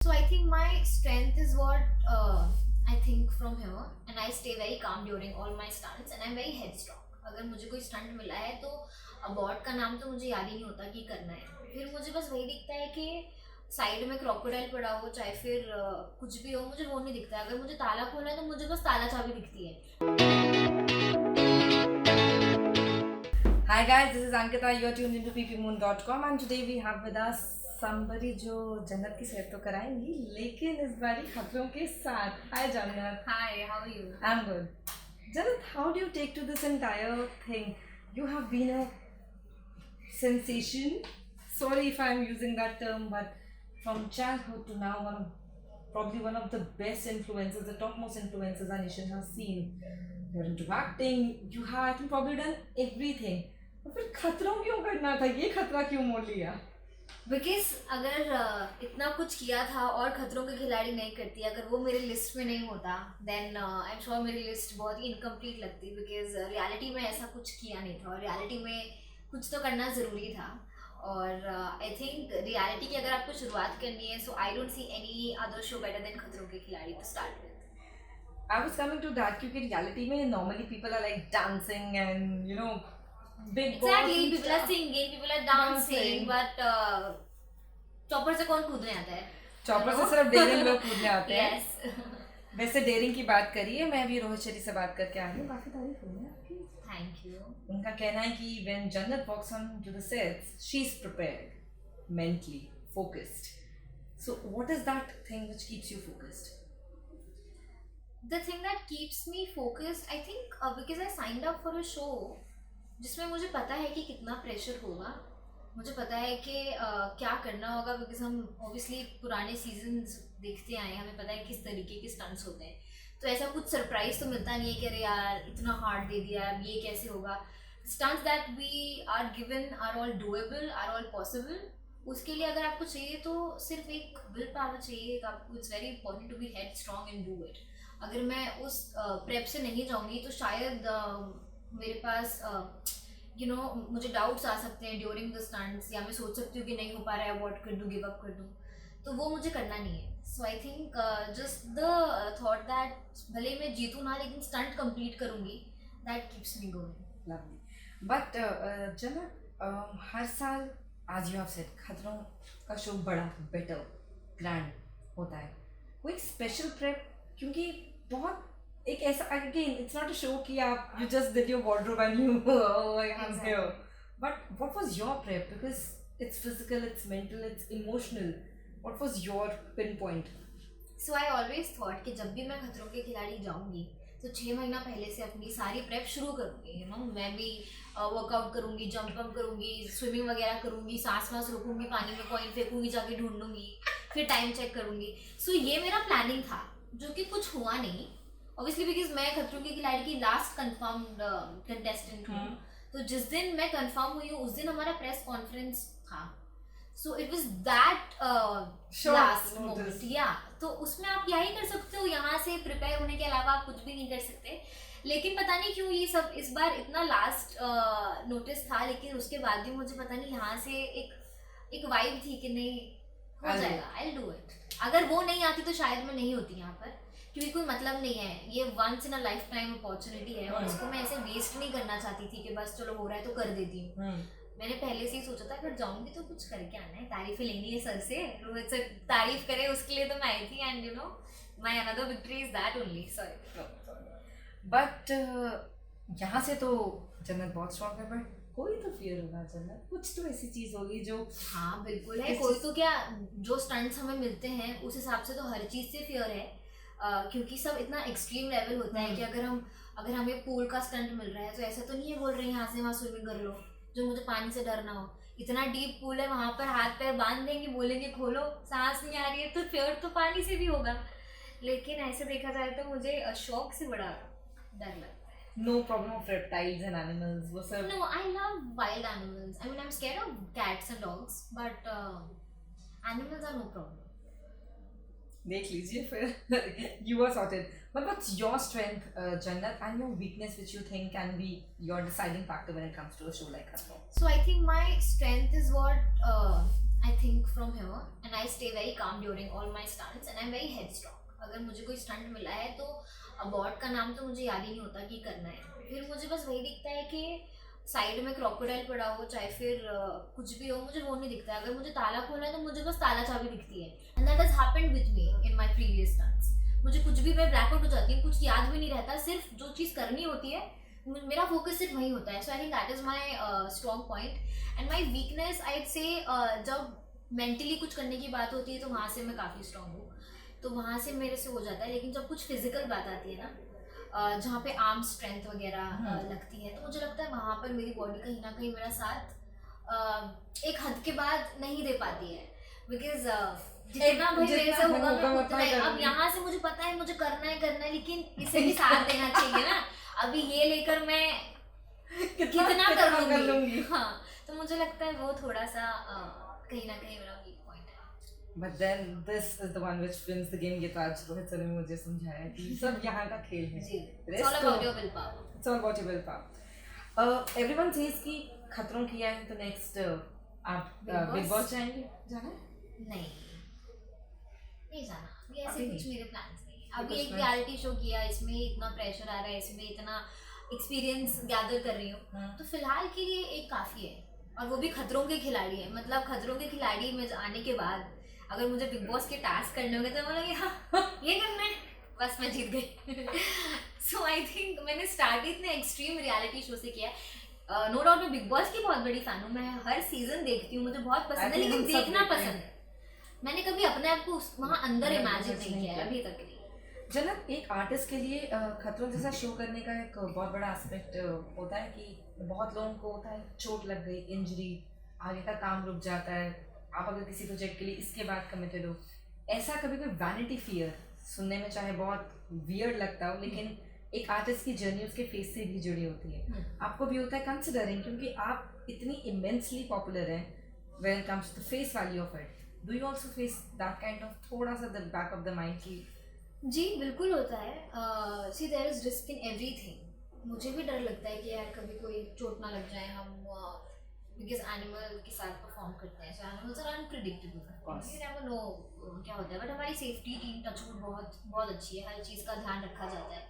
So I think my strength is what I think from here, and I stay very calm during all my stunts, and I'm very headstrong. अगर मुझे कोई stunt मिला है तो अबॉर्ड का नाम तो मुझे याद ही नहीं होता कि करना है, फिर मुझे बस वही दिखता है कि साइड में क्रोकोडाइल पड़ा हो, चाहे फिर कुछ भी हो, मुझे वो नहीं दिखता है। अगर मुझे ताला खोलना है तो मुझे बस ताला चाबी दिखती है। Hi guys, this is Ankita. You're tuned into ppmoon.com and today we have with us somebody जो जन्नत की सैर तो कराएंगी लेकिन इस बारी खतरों के साथ. Hi Jannat. Hi, how are you? I'm good. Jannat, how do you take to this entire thing? You have been a sensation. Sorry if I'm using that term, but from childhood to now, probably one of the best influencers, the topmost influencers our nation has seen. You're into acting. You have, I think, probably done everything. तो फिर खतरों क्यों करना था, ये खतरा क्यों मोल लिया? बिकॉज अगर इतना कुछ किया था और खतरों के खिलाड़ी नहीं करती, अगर वो मेरे लिस्ट में नहीं होता देन आई एम श्योर मेरी लिस्ट बहुत ही इनकम्प्लीट लगती, बिकॉज रियलिटी में ऐसा कुछ किया नहीं था और रियलिटी में कुछ तो करना ज़रूरी था. और आई थिंक रियलिटी की अगर आपको शुरुआत करनी है, so I don't see any other show better than Khatron Ke Khiladi to start with. I was coming to that क्योंकि reality में normally people are like dancing and you know big boss Exactly, and people are stuff. singing, people are dancing, but chopper से कौन कूदने आता है? Chopper से सिर्फ dairying लोग कूदने आते हैं. Yes. वैसे डेयरिंग की बात करिए, मैं भी रोहित शेट्टी से बात करके आई हूँ, काफी तारीफ हुई है आपकी. Thank you. उनका कहना है कि when Jannat walks on to the sets, she's prepared, mentally focused. So what is that thing which keeps you focused? The thing that keeps me focused, I think, because I signed up for a show जिसमें मुझे पता है कि कितना pressure होगा, मुझे पता है कि क्या करना होगा, बिकॉज हम ऑब्वियसली पुराने सीजन्स देखते आए हैं, हमें पता है किस तरीके के स्टंट्स होते हैं. तो ऐसा कुछ सरप्राइज तो मिलता नहीं है कि अरे यार इतना हार्ड दे दिया, अब ये कैसे होगा. Stunts that we are given are all doable, are all possible. उसके लिए अगर आपको चाहिए तो सिर्फ एक विल पावर चाहिए. आपको it's very important to be head strong and do it. अगर मैं उस प्रेप से नहीं जाऊँगी तो शायद मेरे पास मुझे डाउट्स आ सकते हैं ड्यूरिंग द स्टंट्स, या मैं सोच सकती हूँ कि नहीं हो पा रहा है, अबॉर्ट कर दूँ, गिव अप कर दूँ. तो वो मुझे करना नहीं है. So I think just the thought that भले मैं जीतूँ ना, लेकिन स्टंट कंप्लीट करूँगी, that keeps me going. Lovely. But Jannat, हर साल as you have said, खतरों का शो बड़ा, better, grand होता है. कोई स्पेशल प्रेप, क्योंकि बहुत एक ऐसा, again it's not a show कि आप you just did your wardrobe and you I am here, but what was your prep? Because it's physical, it's mental, it's emotional. What was your pin point? So I always thought कि जब भी मैं खतरों के खिलाड़ी जाऊँगी तो 6 महीना पहले से अपनी सारी प्रेप शुरू करूँगी. मैं भी वर्कआउट करूँगी, जंप अप करूँगी, स्विमिंग वगैरह करूँगी, सांस वास रोकूँगी, पानी में कॉइन फेंकूँगी, जाके ढूंढूंगी, फिर टाइम चेक करूँगी. सो ये मेरा प्लानिंग था, जो कि कुछ हुआ नहीं ऑब्वियसली, बिकॉज मैं खतरों के खिलाड़ी की लास्ट कंफर्म्ड कंटेस्टेंट हूँ. तो जिस दिन मैं कंफर्म हुई हूँ उस दिन हमारा प्रेस कॉन्फ्रेंस था. So it was that last moment. या तो उसमें आप यही कर सकते हो, यहाँ से प्रिपेयर होने के अलावा आप कुछ भी नहीं कर सकते. लेकिन पता नहीं क्यों ये सब इस बार इतना लास्ट नोटिस था, लेकिन उसके बाद भी मुझे पता नहीं यहाँ से एक वाइब थी कि नहीं हो जाएगा, आई विल डू इट. अगर वो नहीं आती तो शायद मैं नहीं होती यहाँ पर, क्योंकि कोई मतलब नहीं है. ये once in a life time opportunity है और इसको मैं ऐसे वेस्ट नहीं करना चाहती थी कि बस चलो हो रहा है तो कर देती हूँ. मैंने पहले से ही सोचा था अगर जाऊंगी तो कुछ करके आना है, तारीफें लेनी है सर से, रोहित सर तारीफ करे उसके लिए तो मैं आई थी. And my another victory is that only. Sorry. But यहाँ से तो जन्नत बहुत स्ट्रॉन्ग है, बट कोई तो फियर होगा जन्नत, कुछ तो ऐसी चीज होगी जो. हाँ बिल्कुल है, कोई तो क्या, जो स्टंट्स हमें मिलते हैं उस हिसाब से तो हर चीज़ से फियर है. क्योंकि सब इतना एक्सट्रीम लेवल होता है कि अगर हमें पूल का स्टंट मिल रहा है तो ऐसा तो नहीं है बोल रहे हैं यहाँ से वहाँ स्विमिंग कर लो, जो मुझे पानी से डर ना हो. इतना डीप पूल है, वहाँ पर हाथ पैर बांध देंगे, बोलेंगे खोलो, सांस नहीं आ रही है, तो फियर तो पानी से भी होगा. लेकिन ऐसे देखा जाए तो मुझे शौक से बड़ा डर लगता है. No problem of reptiles and animals. वो सब. No, I love wild animals. I mean, I'm scared of cats and dogs, but animals are no problem. देख लीजिए फिर. You are sorted. But what's your strength, Jannat, and your weakness which you think can be your deciding factor when it comes to a show like Khatro? So I think my strength is what I think from here, and I stay very calm during all my stunts, and I'm very headstrong. अगर मुझे कोई stunt मिला है तो abort का नाम तो मुझे याद ही नहीं होता कि करना है, फिर मुझे बस वही दिखता है कि साइड में क्रोकोडाइल पड़ा हो, चाहे फिर कुछ भी हो, मुझे वो नहीं दिखता है. अगर मुझे ताला खोलना है तो मुझे बस ताला चाबी दिखती है. And that has happened with me in my previous stunts. मुझे कुछ भी, मैं ब्लैकआउट हो जाती हूँ, कुछ याद भी नहीं रहता, सिर्फ जो चीज़ करनी होती है मेरा फोकस सिर्फ वही होता है. So I think that is my strong point. And my weakness I say जब मेंटली कुछ करने की बात होती है तो वहाँ से मैं काफ़ी स्ट्रॉन्ग हूँ, तो वहाँ से मेरे से हो जाता है. लेकिन जब कुछ फिजिकल बात आती है ना, जहाँ पे आर्म स्ट्रेंथ वगैरह लगती है, तो मुझे लगता है वहाँ पर मेरी बॉडी कहीं ना कहीं मेरा साथ एक हद के बाद नहीं दे पाती है. बिकॉज जितना भाई मेरे से होगा मैं उतना ही. अब यहाँ से मुझे पता है मुझे करना है, लेकिन इसे भी साथ देना चाहिए ना. अभी ये लेकर मैं कितना कर लूंगी. हाँ, तो मुझे लगता है वो थोड़ा सा कहीं ना कहीं मेरा वीक पॉइंट है. But then this is the one which wins the game. ये तो आज रोहित सर ने मुझे समझाया कि सब यहाँ का खेल है. जी, it's all about your willpower. It's all about your willpower. Everyone says कि खतरों किया है तो next आप बिग बॉस जाएंगे, जाना है? नहीं जाना. ये ऐसे कुछ मेरे प्लान्स नहीं है. अभी एक रियलिटी शो किया, इसमें इतना प्रेशर आ रहा है, इसमें इतना एक्सपीरियंस गैदर कर रही हूँ, तो फिलहाल के लिए एक काफ़ी है. और वो भी खतरों के खिलाड़ी है. मतलब खतरों के खिलाड़ी में आने के बाद अगर मुझे बिग बॉस के टास्क करने होंगे तो बोलेंगे हाँ ये करना है, बस मैं जीत गई. सो आई थिंक मैंने स्टार्ट इतने एक्सट्रीम रियलिटी शो से किया. नो डाउट मैं बिग बॉस की बहुत बड़ी फैन हूँ, मैं हर सीजन देखती हूँ, मुझे बहुत पसंद है, लेकिन देखना पसंद है. मैंने कभी अपने आप को वहाँ अंदर इमेजिन नहीं किया है अभी तक नहीं. जन्नत, एक आर्टिस्ट के लिए खतरों जैसा शो करने का एक बहुत बड़ा एस्पेक्ट होता है कि बहुत लोगों को होता है चोट लग गई, इंजरी, आगे का काम रुक जाता है. आप अगर किसी प्रोजेक्ट के लिए इसके बाद कमिटेड हो, ऐसा कभी कोई वैनिटी फियर, सुनने में चाहे बहुत वियर्ड लगता हो, लेकिन एक आर्टिस्ट की जर्नी उसके फेस से भी जुड़ी होती है, आपको भी होता है कंसिडरिंग, क्योंकि आप इतनी इमेंसली पॉपुलर हैं when it comes to face value of it. Do you also face that kind of थोड़ा सा the back of the mind की? जी बिल्कुल होता है. See there is risk in everything. मुझे भी डर लगता है कि यार कभी कोई चोट ना लग जाए. हम बिकॉज एनिमल के साथ परफॉर्म करते हैं, so animals are unpredictable, you never know क्या होता है. बट हमारी सेफ्टी टीम टचवुड बहुत बहुत अच्छी है, हर चीज़ का ध्यान रखा जाता है.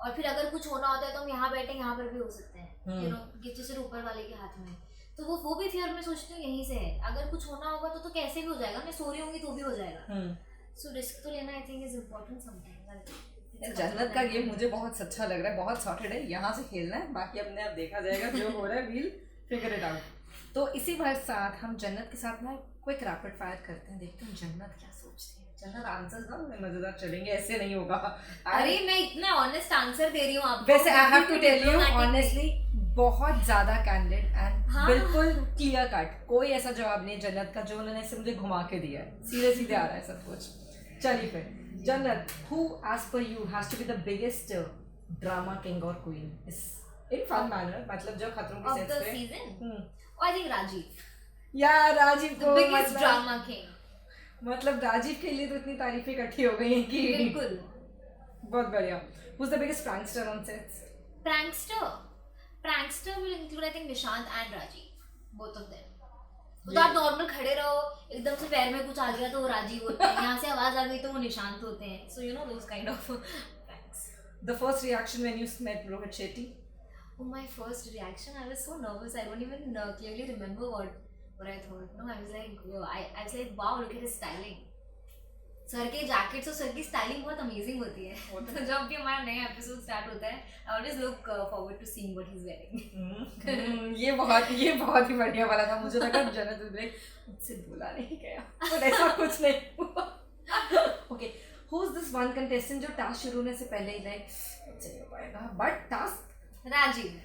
और फिर अगर कुछ होना होता है तो हम यहाँ बैठे यहाँ पर भी हो सकते हैं, यू नो, किसी सिर्फ ऊपर वाले के हाथ में. तो वो भी फिर मैं सोचती हूँ यहीं से है. अगर कुछ होना होगा तो कैसे भी हो जाएगा, मैं सो रही होंगी तो भी हो जाएगा. सो रिस्क तो लेना I think is important sometimes. जन्नत का गेम मुझे बहुत अच्छा लग रहा है, बहुत सॉर्टेड है, यहाँ से खेलना है, बाकी अपने आप देखा जाएगा जो हो रहा है, वील फिगर इट आउट. तो इसी बार साथ हम जन्नत के साथ ना क्विक रैपिड फायर करते हैं, देखते हैं जन्नत क्या सोचती है. जन्नत आंसर्स ना मजेदार चलेंगे, ऐसे नहीं होगा. अरे मैं इतना ऑनेस्ट आंसर दे रही हूँ आपको. वैसे I have to tell you honestly, बहुत ज्यादा कैंडिड एंड बिल्कुल क्लियर कट, कोई ऐसा जवाब नहीं जन्नत का जो उन्होंने ऐसे मुझे घुमा के दिया है. सीधे सीधे आ रहा है सब कुछ. चलिए फिर जन्नत, who as per you has to be the biggest drama king or queen in fun manner, मतलब जो खतरों की सेंस पे सीजन. I think Rajiv. यार राजीव को बिगेस्ट ड्रामा किंग. मतलब राजीव के लिए तो इतनी तारीफें इकट्ठी हो गई हैं कि बिल्कुल. बहुत बढ़िया. who's the biggest prankster on sets? Prankster will include I think Nishant and Rajiv, both of them. तो आप नॉर्मल खड़े रहो, एकदम से पैर में कुछ आ गया तो वो राजीव होते हैं, यहाँ से आवाज आ गई तो वो निशांत होते हैं. So you know those kind of pranks. The first reaction when you met Rohit Shetty? Oh, my first reaction, I was so nervous. I don't even clearly remember what I thought. No, I was like wow, look at his styling. Sir के jackets और sir की styling बहुत amazing होती है. तो जब भी हमारा नया एपिसोड स्टार्ट होता है, I always look forward to seeing what he is wearing. ये बहुत ही बढ़िया वाला था. मुझे लगा जन्नत ने मुझसे बोला नहीं गया, पर ऐसा कुछ नहीं हुआ. Okay, who is this one contestant जो टास्क शुरू होने से पहले ही लाइक नहीं हो पाएगा, बट टास्क राजीव.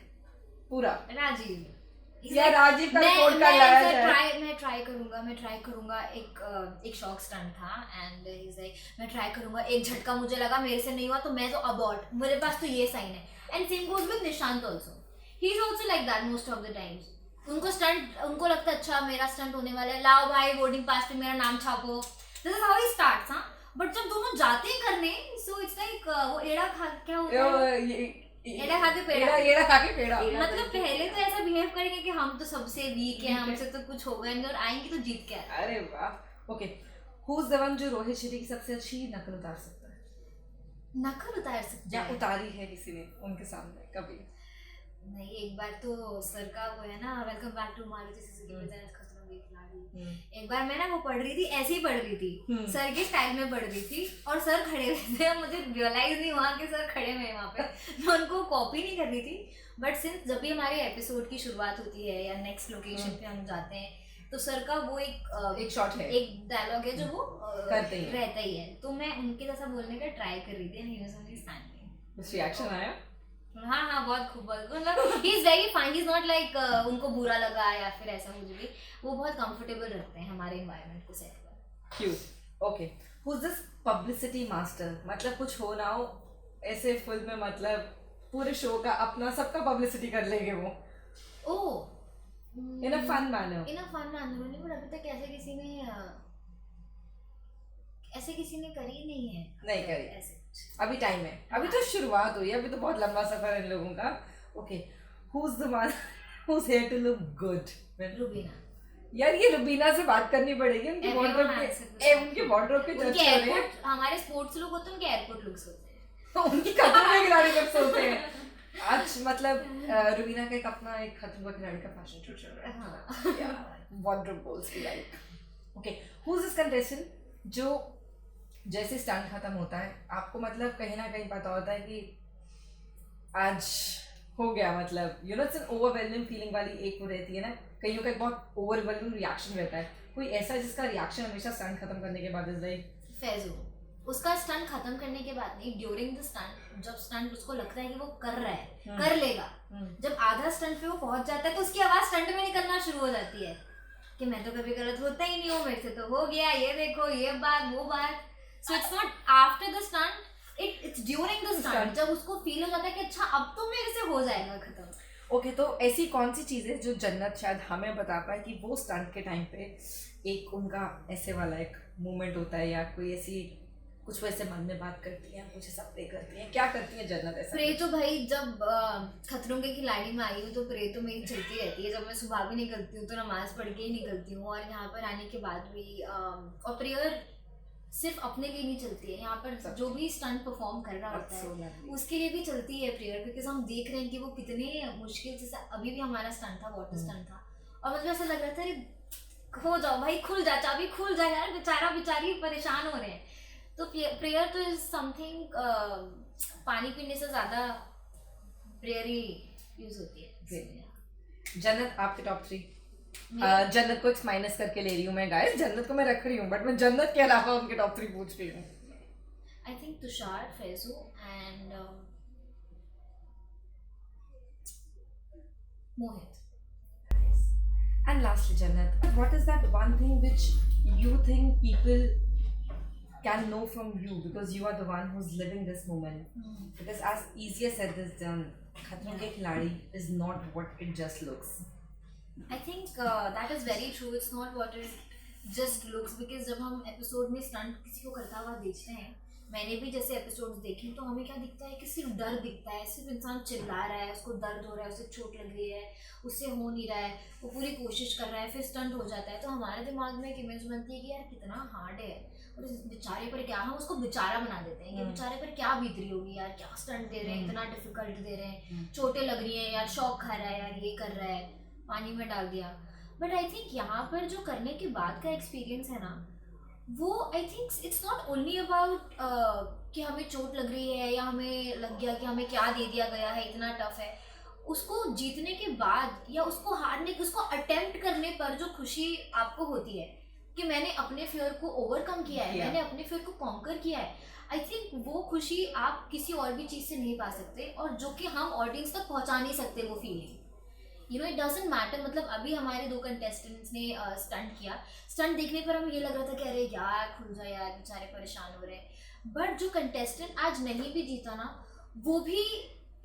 पूरा राजीव या राजीव का कोड का लाया जाए. मैं ट्राई करूंगा. एक शॉक स्टंट था एंड ही इज लाइक मैं ट्राई करूंगा, एक झटका मुझे लगा, मेरे से नहीं हुआ तो मैं तो अबॉर्ट, मेरे पास तो ये साइन है. And same goes with Nishant also. He is also like that most of the times. उनको लगता है अच्छा मेरा स्टंट होने वाला है, लाओ भाई बोर्डिंग पास पे मेरा नाम छापो. This is how he starts. हां, बट जब दोनों जाते हैं करने, सो इट्स लाइक वो एड़ा खा क्या होता है, एड़ा खा के पेड़ा। एड़ा खा के पेड़ा। मतलब पहले तो ऐसा बिहेव करेंगे कि हम तो सबसे वीक है, हमसे तो कुछ होगा नहीं, और आएंगे तो जीत के आएंगे। अरे वाह। Okay, who is the one जो रोहित शेट्टी की सबसे अच्छी नकल उतार सकता है, नकल उतार सकते या हैं? उतारी है किसी ने उनके सामने कभी? नहीं, एक बार तो सर का वो है ना, welcome back to Maruti Suzuki presents Khatron Ke खिलाड़ी। एक बार मैं ना वो पढ़ रही थी, ऐसे ही पढ़ रही थी, सर के स्टाइल में पढ़ रही थी, और सर खड़े हुए थे, मुझे रियलाइज नहीं हुआ कि सर खड़े हुए हैं वहाँ पे। मैं उनको कॉपी नहीं कर रही थी, बट सिंस जब भी हमारे एपिसोड की शुरुआत होती है या नेक्स्ट लोकेशन पे हम जाते हैं, तो सर का वो एक शॉट है, एक डायलॉग है जो वो करते ही रहता ही है, तो मैं उनके जैसा बोलने का ट्राई कर रही थी, and he was only standing. कुछ रिएक्शन आया? हाँ, बहुत खूब, मतलब he is very fine, he is not like उनको बुरा लगा या फिर ऐसा कुछ भी, वो बहुत कंफर्टेबल रखते हैं हमारे एनवायरनमेंट को सेट कर। Cute. Okay, who is this publicity master? मतलब कुछ हो ना हो ऐसे फुल में, मतलब पूरे शो का अपना सबका पब्लिसिटी कर लेंगे वो, oh, in a fun manner. In a fun manner नहीं, बट अभी तक ऐसे किसी ने करी नहीं है। नहीं करी, ऐसे अभी टाइम है, अभी तो शुरुआत हुई है, अभी तो बहुत लंबा सफर है इन लोगों का। Okay, who is the one who is here to look good? Rubina. यार ये रुबीना से बात करनी पड़ेगी, उनके वार्डरोब के, उनके वार्डरोब के चर्चा हो रहे हैं। हमारे स्पोर्ट्स लुक होते हैं, उनके एयरपोर्ट लुक्स होते हैं। उनकी खतरों के खिलाड़ी लुक्स होते हैं। आज मतलब रुबीना का एक अपना एक खतरों के खिलाड़ी का फैशन शो चल रहा है, वार्डरोब गोल्स की like. Okay, who is this contestant जो जैसे स्टंट खत्म होता है आपको मतलब कहीं ना कहीं पता होता है कि आज हो गया, मतलब you know it's an overwhelming feeling वाली एक वो रहती है ना, कईयों का एक बहुत ओवरवेलमिंग रिएक्शन रहता है, कोई ऐसा जिसका रिएक्शन हमेशा स्टंट खत्म करने के बाद इज लाइक फैजू। उसका स्टंट खत्म करने के बाद नहीं, ड्यूरिंग द स्टंट, जब स्टंट उसको लगता है कि वो कर रहा है, कर लेगा, जब आधा स्टंट पे वो पहुंच जाता है तो उसकी आवाज स्टंट में निकलना शुरू हो जाती है कि मैं तो कभी गलत होता ही नहीं हूँ, मेरे से तो हो गया, ये देखो, ये बात, वो बात। So it's not after the stunt, it's during the stunt, जब उसको फील हो जाता है कि अच्छा अब तो मेरे से हो जाएगा खत्म। ओके, तो ऐसी कौन सी चीज़ है जो जन्नत शायद हमें बता पाए कि वो स्टंट के टाइम पे एक उनका ऐसे वाला एक मोमेंट होता है, या कोई ऐसी कुछ वैसे मन में बात करती हैं, कुछ ऐसा प्रे करती हैं, क्या करती हैं जन्नत ऐसा? प्रे तो भाई जब खतरों के खिलाड़ी में आई हूँ तो प्रे तो मेरी चलती रहती है, जब मैं सुबह भी निकलती हूँ तो नमाज पढ़ के ही निकलती हूँ, और यहाँ पर आने के बाद भी और प्रेयर सिर्फ अपने लिए नहीं चलती है, यहाँ पर जो भी स्टंट परफॉर्म कर रहा होता है उसके लिए भी चलती है प्रेयर, बिकॉज हम देख रहे हैं कि वो कितने मुश्किल से, अभी भी हमारा स्टंट था, वाटर स्टंट था, और मतलब ऐसा लग रहा था अरे हो जाओ भाई, खुल जा चाबी, खुल जा यार, बेचारा बेचारी परेशान हो रहे हैं। तो प्रेयर तो इज समथिंग, पानी पीने से ज्यादा प्रेयर ही यूज होती है। जन्नत आपके टॉप 3? जन्नत को माइनस करके ले रही हूँ मैं गाइस, जन्नत को मैं रख रही हूँ, बट मैं जन्नत के अलावा उनके टॉप 3 पूछ रही हूँ। I think Tushar, Faizu and Mohit. And lastly, Jannat, what is that one thing which you think people can know from you, because you are the one who's living this moment? Because as easier said as done, Khatron Ke Khiladi is not what it just looks. I think that is very true. It's not what it just looks, because जब हम episode में stunt किसी को करता हुआ देखते हैं, मैंने भी जैसे एपिसोड्स देखे, तो हमें क्या दिखता है कि सिर्फ डर दिखता है, सिर्फ इंसान चिल्ला रहा है, उसको दर्द हो रहा है, उसे चोट लग रही है, उससे हो नहीं रहा है, वो पूरी कोशिश कर रहा है, फिर स्टंट हो जाता है, तो हमारे दिमाग में एक इमेज बनती है कि यार कितना हार्ड है, और इस बेचारे पर क्या, हम उसको बेचारा बना देते हैं कि बेचारे पर क्या बीत रही होगी यार, क्या स्टंट दे रहे हैं, इतना डिफिकल्ट दे रहे हैं, चोटें लग रही हैं यार, शॉक खा रहा है यार, ये कर रहा है, पानी में डाल दिया। बट आई थिंक यहाँ पर जो करने के बाद का एक्सपीरियंस है ना, वो I think it's not only about कि हमें चोट लग रही है या हमें लग गया कि हमें क्या दे दिया गया है, इतना टफ है, उसको जीतने के बाद या उसको हारने, उसको अटेम्प्ट करने पर जो खुशी आपको होती है कि मैंने अपने फियर को ओवरकम किया है, मैंने अपने फियर को कॉन्कर किया है, आई थिंक वो खुशी आप किसी और भी चीज़ से नहीं पा सकते, और जो कि हम ऑडियंस तक पहुंचा नहीं सकते वो feeling. You know it doesn't matter, मतलब अभी हमारे 2 कंटेस्टेंट्स ने स्टंट किया, स्टंट देखने पर हमें ये लग रहा था कि अरे यार खुल जा यार, बेचारे परेशान हो रहे हैं, बट जो कंटेस्टेंट आज नहीं भी जीता ना, वो भी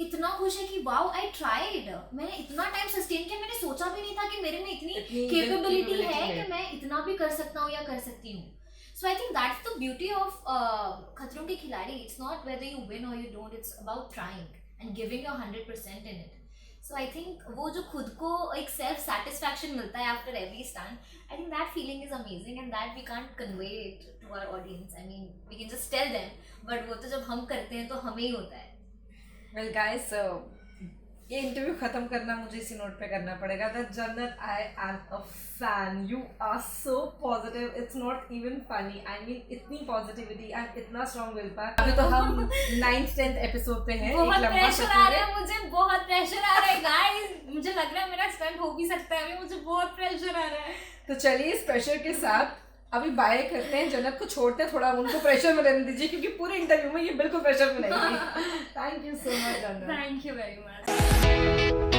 इतना खुश है कि वाओ आई ट्राइड, मैंने इतना टाइम सस्टेन किया, मैंने सोचा भी नहीं था कि मेरे में इतनी कैपेबिलिटी है कि मैं इतना भी कर सकता हूँ या कर सकती हूँ। So I think that's the beauty of Khatron Ke Khiladi, it's not whether you win or you don't, it's about trying and giving your 100% in it. So I think वो जो खुद को एक self satisfaction मिलता है after every stunt, I think that feeling is amazing and that we can't convey it to our audience. I mean we can just tell them, but वो तो जब हम करते हैं तो हमें ही होता है. Well guys, ये इंटरव्यू खत्म करना मुझे इसी नोट पे करना पड़ेगा that जन्नत, I am a fan. You are so positive. It's not even funny. I mean इतनी positivity and इतना strong will power. अभी तो हम 9th 10th एपिसोड पे हैं. बहुत एक लंबा प्रेशर सफर आ है. रहा है मुझे, बहुत प्रेशर आ रहा है गाइस. मुझे लग रहा है मेरा स्टंट हो भी सकता है अभी, मुझे बहुत प्रेशर आ रहा है. तो चलिए इस प्रेशर के साथ अभी बाय करते हैं. जन्नत को छोड़ते हैं, थोड़ा उनको प्रेशर में रहने दीजिए क्योंकि पूरे इंटरव्यू में ये बिल्कुल प्रेशर में नहीं थी. थैंक यू सो मच जन्नत. Thank you very much.